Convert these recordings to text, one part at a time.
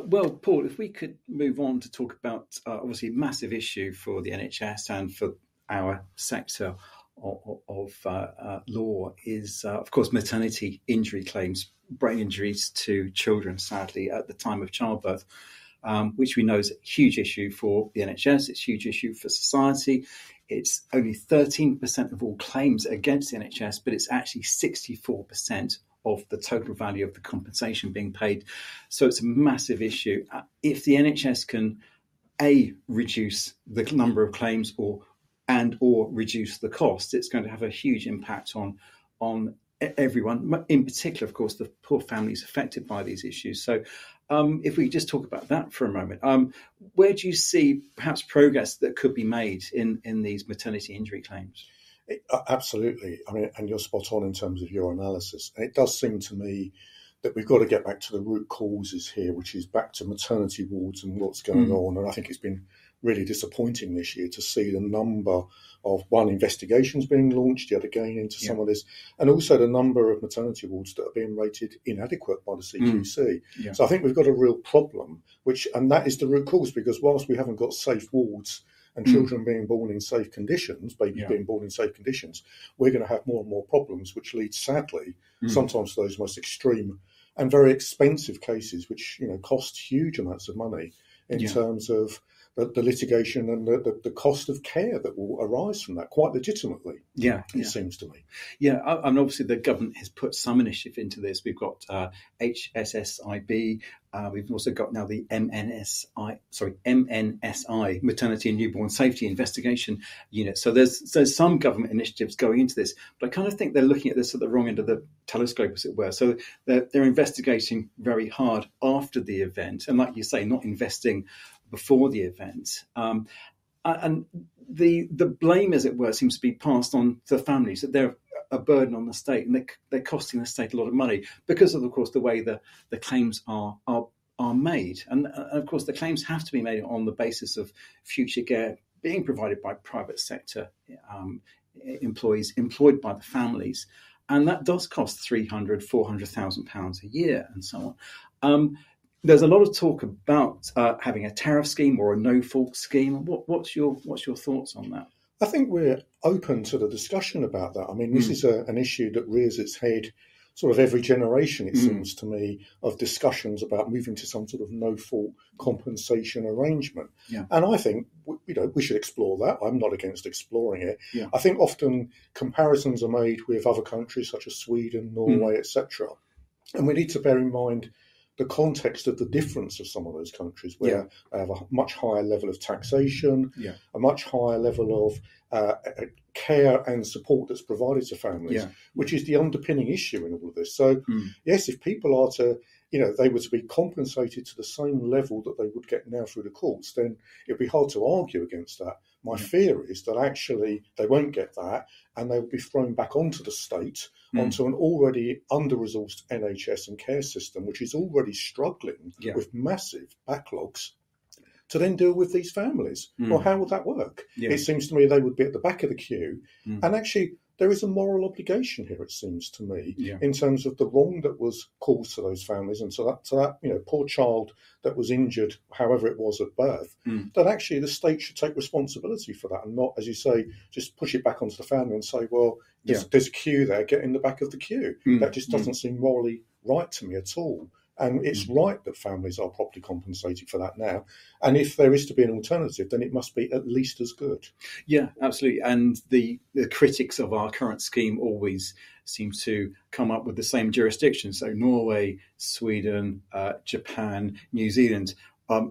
Well, Paul, if we could move on to talk about obviously a massive issue for the NHS and for our sector of law is, of course, maternity injury claims, brain injuries to children, sadly, at the time of childbirth, which we know is a huge issue for the NHS. It's a huge issue for society. It's only 13% of all claims against the NHS, but it's actually 64% of the total value of the compensation being paid. So it's a massive issue. If the NHS can, reduce the number of claims or reduce the cost, it's going to have a huge impact on everyone, in particular, of course, the poor families affected by these issues. So if we just talk about that for a moment, where do you see perhaps progress that could be made in these maternity injury claims? Absolutely. I mean, and you're spot on in terms of your analysis. And it does seem to me that we've got to get back to the root causes here, which is back to maternity wards and what's going on. And I think it's been really disappointing this year to see the number of, investigations being launched yet again into some of this, and also the number of maternity wards that are being rated inadequate by the CQC. So I think we've got a real problem, and that is the root cause, because whilst we haven't got safe wards and children being born in safe conditions, babies being born in safe conditions, we're going to have more and more problems, which leads, sadly, sometimes to those most extreme and very expensive cases, which cost huge amounts of money in terms of the litigation and the cost of care that will arise from that, quite legitimately. It seems to me. And obviously the government has put some initiative into this. We've got HSSIB. We've also got now the MNSI, Maternity and Newborn Safety Investigation Unit. So there's some government initiatives going into this, but I kind of think they're looking at this at the wrong end of the telescope, as it were. So they're investigating very hard after the event, and like you say, not investing before the event. And the blame, as it were, seems to be passed on to the families, that they're a burden on the state, and they're costing the state a lot of money because of course, the way the claims are made. And of course, the claims have to be made on the basis of future care being provided by private sector employees employed by the families. And that does cost £300,000, £400,000 a year and so on. There's a lot of talk about having a tariff scheme or a no-fault scheme. What's your thoughts on that? I think we're open to the discussion about that. I mean, this is an issue that rears its head sort of every generation, it seems to me, of discussions about moving to some sort of no-fault compensation arrangement. And I think we should explore that. I'm not against exploring it. I think often comparisons are made with other countries such as Sweden, Norway, etc. And we need to bear in mind the context of the difference of some of those countries, where they have a much higher level of taxation, a much higher level of care and support that's provided to families, which is the underpinning issue in all of this. So, yes, if people are to, they were to be compensated to the same level that they would get now through the courts, then it'd be hard to argue against that. My fear is that actually they won't get that, and they will be thrown back onto the state, onto an already under-resourced NHS and care system, which is already struggling with massive backlogs, to then deal with these families. Well, how would that work? It seems to me they would be at the back of the queue. And actually, there is a moral obligation here, it seems to me, in terms of the wrong that was caused to those families and to that poor child that was injured, however it was at birth, that actually the state should take responsibility for that, and not, as you say, just push it back onto the family and say, well, there's a queue there, get in the back of the queue. That just doesn't seem morally right to me at all. And it's right that families are properly compensated for that now. And if there is to be an alternative, then it must be at least as good. Yeah, absolutely. And the critics of our current scheme always seem to come up with the same jurisdictions. So Norway, Sweden, Japan, New Zealand.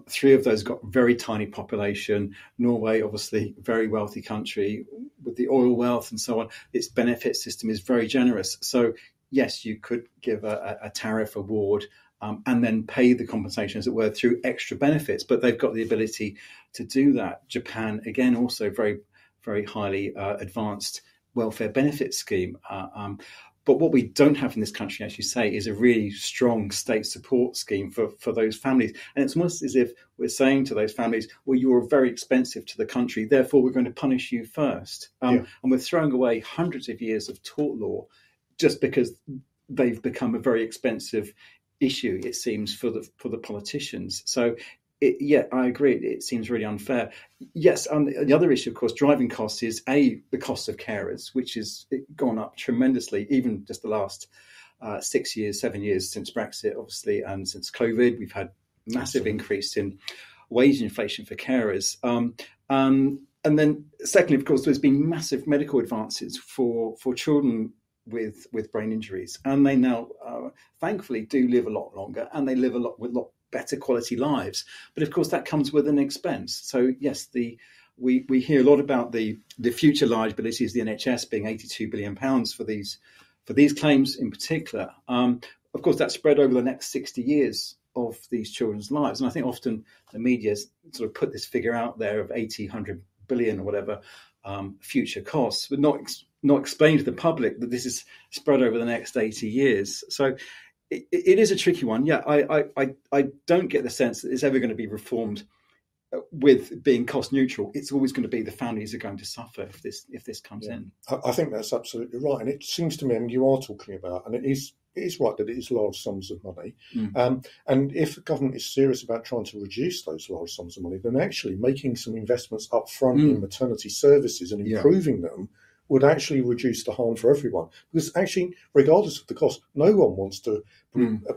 3 of those got very tiny population. Norway, obviously, very wealthy country with the oil wealth and so on. Its benefit system is very generous. So, yes, you could give a tariff award and then pay the compensation, as it were, through extra benefits. But they've got the ability to do that. Japan, again, also very, very highly advanced welfare benefit scheme. But what we don't have in this country, as you say, is a really strong state support scheme for those families. And it's almost as if we're saying to those families, well, you're very expensive to the country, therefore we're going to punish you first. And we're throwing away hundreds of years of tort law just because they've become a very expensive issue, it seems, for the politicians. So, I agree. It seems really unfair. Yes, the other issue, of course, driving costs is the cost of carers, which has gone up tremendously, even just the last 6 years, 7 years since Brexit, obviously, and since COVID. We've had massive increase in wage inflation for carers. And then, secondly, of course, there's been massive medical advances for children with brain injuries, and they now, thankfully, do live a lot longer, and they live with a lot better quality lives. But of course, that comes with an expense. So yes, we hear a lot about the future liabilities of the NHS being £82 billion for these claims in particular. Of course, that's spread over the next 60 years of these children's lives, and I think often the media sort of put this figure out there of 100 billion or whatever future costs, but not explain to the public that this is spread over the next 80 years. So it is a tricky one. Yeah, I don't get the sense that it's ever going to be reformed with being cost neutral. It's always going to be the families are going to suffer if this comes in. I think that's absolutely right, and it seems to me, and you are talking about, and it is right that it is large sums of money. And if the government is serious about trying to reduce those large sums of money, then actually making some investments up front in maternity services and improving them would actually reduce the harm for everyone. Because actually, regardless of the cost, no one wants to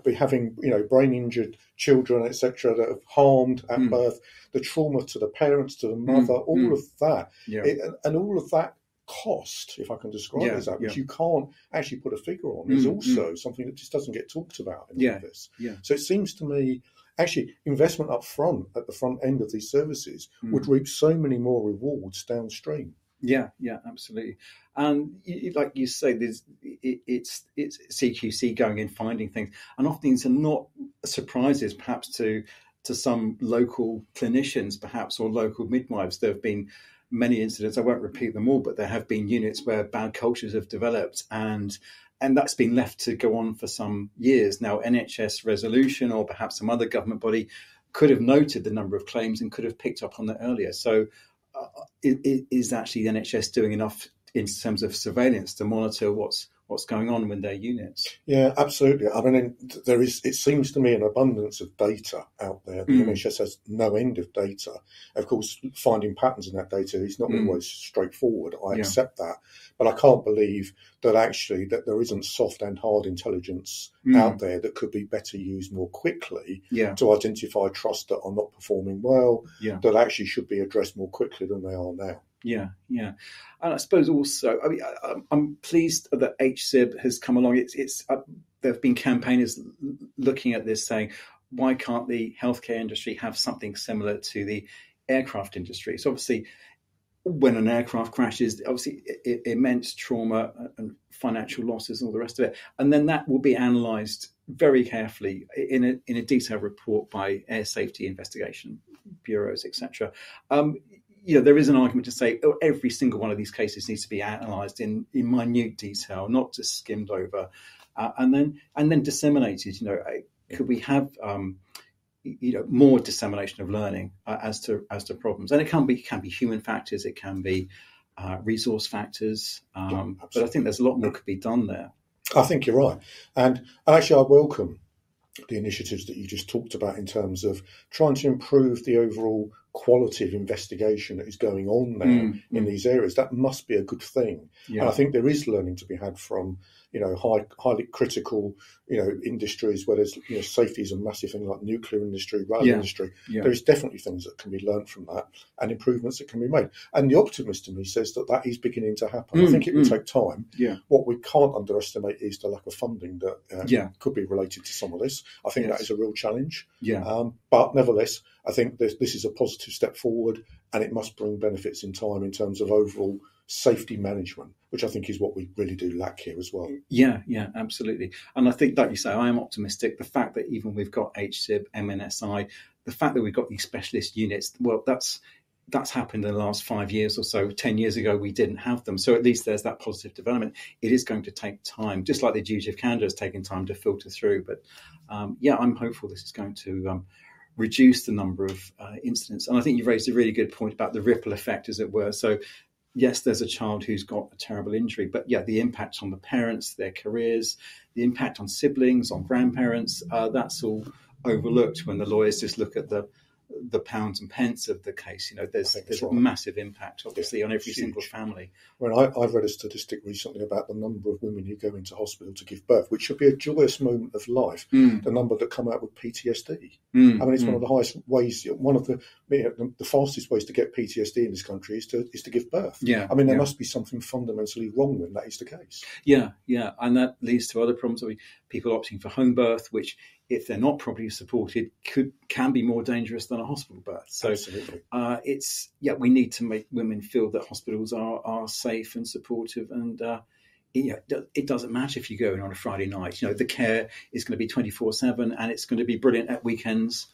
be having brain injured children, etc., that have harmed at birth, the trauma to the parents, to the mother, all of that, and all of that cost, if I can describe it as that, which you can't actually put a figure on, is also something that just doesn't get talked about in all of this. So it seems to me, actually, investment up front, at the front end of these services, would reap so many more rewards downstream. Yeah, absolutely. And like you say, it's CQC going in, finding things, and often these are not surprises, perhaps to some local clinicians, perhaps, or local midwives. There have been many incidents. I won't repeat them all, but there have been units where bad cultures have developed, and that's been left to go on for some years. Now, NHS resolution or perhaps some other government body could have noted the number of claims and could have picked up on that earlier. So is actually the NHS doing enough in terms of surveillance to monitor what's going on with their units? Yeah, absolutely. I mean, it seems to me, an abundance of data out there. The NHS has no end of data. Of course, finding patterns in that data is not always straightforward. I accept that. But I can't believe that actually that there isn't soft and hard intelligence out there that could be better used more quickly to identify trusts that are not performing well, that actually should be addressed more quickly than they are now. Yeah. And I suppose also, I mean, I'm pleased that HSIB has come along. There have been campaigners looking at this saying, why can't the healthcare industry have something similar to the aircraft industry? So obviously, when an aircraft crashes, obviously immense trauma and financial losses and all the rest of it. And then that will be analysed very carefully in a detailed report by air safety investigation bureaus, etc. There is an argument to say every single one of these cases needs to be analysed in minute detail, not just skimmed over, and then disseminated. Could we have more dissemination of learning as to problems? And it can be human factors, it can be resource factors, but I think there's a lot more could be done there. I think you're right, and actually, I welcome the initiatives that you just talked about in terms of trying to improve the overall quality of investigation that is going on now in these areas. That must be a good thing. And I think there is learning to be had from highly critical industries where there's safety is a massive thing, like nuclear industry, rail industry. There is definitely things that can be learned from that and improvements that can be made. And the optimist in me says that is beginning to happen. I think it will take time. What we can't underestimate is the lack of funding that could be related to some of this. I think that is a real challenge. But nevertheless, I think this is a positive step forward, and it must bring benefits in time in terms of overall safety management, which I think is what we really do lack here as well. Yeah, absolutely. And I think, like you say, I am optimistic. The fact that even we've got HSIB, MNSI, the fact that we've got these specialist units, well, that's happened in the last 5 years or so. 10 years ago, we didn't have them. So at least there's that positive development. It is going to take time, just like the duty of candour has taken time to filter through. But I'm hopeful this is going to reduce the number of incidents. And I think you raised a really good point about the ripple effect, as it were. So yes, there's a child who's got a terrible injury, but yeah, the impact on the parents, their careers, the impact on siblings, on grandparents, that's all overlooked when the lawyers just look at the pounds and pence of the case. There's a massive impact, obviously, on every single family. Well, I've read a statistic recently about the number of women who go into hospital to give birth, which should be a joyous moment of life. The number that come out with PTSD. I mean, it's one of the highest ways. One of the fastest ways to get PTSD in this country is to give birth. Yeah, I mean, there must be something fundamentally wrong when that is the case. Yeah, and that leads to other problems. I mean, people opting for home birth, which, if they're not properly supported, can be more dangerous than a hospital birth. So absolutely. We need to make women feel that hospitals are safe and supportive, and it doesn't matter if you go in on a Friday night. The care is going to be 24/7, and it's going to be brilliant at weekends.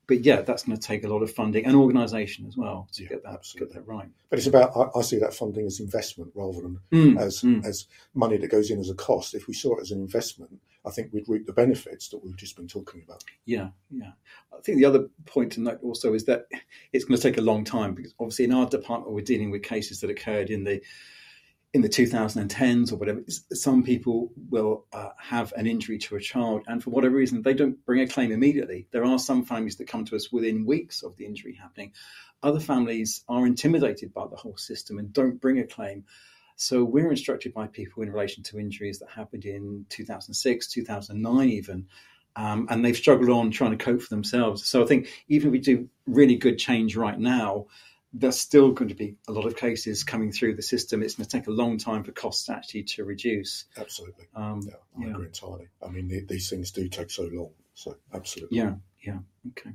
But that's going to take a lot of funding and organisation as well to get that right. But it's about, I see that funding as investment rather than as money that goes in as a cost. If we saw it as an investment, I think we'd reap the benefits that we've just been talking about. Yeah. I think the other point to note also is that it's going to take a long time, because obviously in our department we're dealing with cases that occurred in the 2010s or whatever. Some people will have an injury to a child, and for whatever reason, they don't bring a claim immediately. There are some families that come to us within weeks of the injury happening. Other families are intimidated by the whole system and don't bring a claim. So we're instructed by people in relation to injuries that happened in 2006, 2009 even, and they've struggled on trying to cope for themselves. So I think even if we do really good change right now, there's still going to be a lot of cases coming through the system. It's going to take a long time for costs actually to reduce. Absolutely. I agree entirely. I mean, these things do take so long. So absolutely. Yeah. Okay.